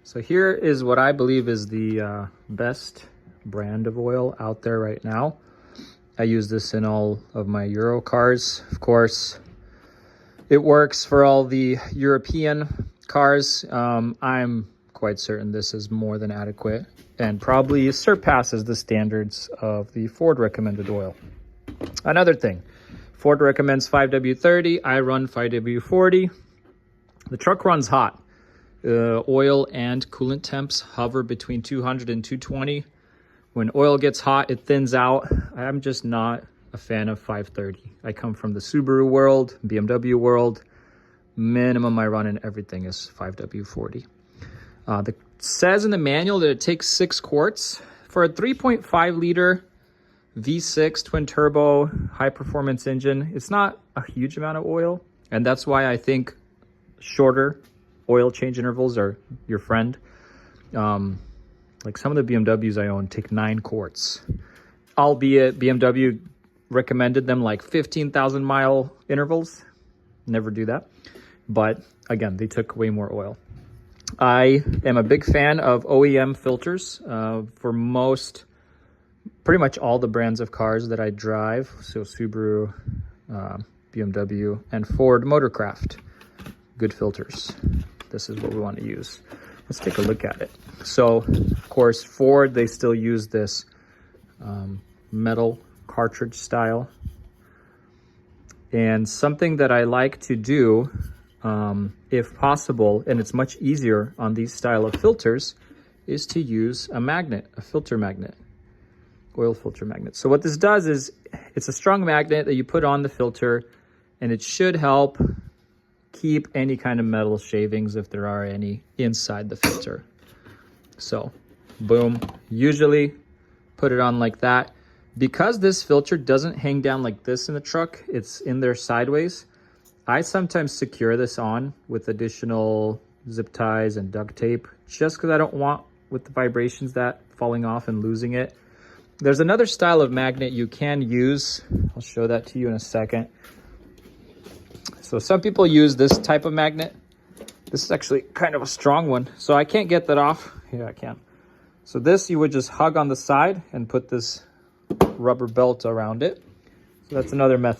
So here is what I believe is the best brand of oil out there right now. I use this in all of my Euro cars. Of course, it works for all the European cars. I'm quite certain this is more than adequate and probably surpasses the standards of the Ford recommended oil. Another thing, Ford recommends 5W30. I run 5W40. The truck runs hot. Oil and coolant temps hover between 200 and 220. When oil gets hot, it thins out. I'm just not a fan of 530. I come from the Subaru world, BMW world. Minimum I run in everything is 5W40. It says in the manual that it takes 6 quarts. For a 3.5 liter V6 twin turbo high performance engine, it's not a huge amount of oil. And that's why I think shorter oil change intervals are your friend. Like some of the BMWs I own take 9 quarts, albeit BMW recommended them like 15,000 mile intervals. Never do that. But again, they took way more oil. I am a big fan of OEM filters for pretty much all the brands of cars that I drive. So Subaru, BMW, and Ford Motorcraft. Good filters. This is what we want to use. Let's take a look at it. So, of course, Ford, they still use this metal cartridge style. And something that I like to do, if possible, and it's much easier on these style of filters, is to use a magnet, a filter magnet, oil filter magnet. So what this does is it's a strong magnet that you put on the filter, and it should help keep any kind of metal shavings, if there are any, inside the filter. So boom, usually put it on like that. Because this filter doesn't hang down like this in the truck, it's in there sideways. I sometimes secure this on with additional zip ties and duct tape, just because I don't want, with the vibrations, that falling off and losing it. There's another style of magnet you can use. I'll show that to you in a second. So some people use this type of magnet. This is actually kind of a strong one, so I can't get that off. Yeah, I can. So this, you would just hug on the side and put this rubber belt around it. So that's another method.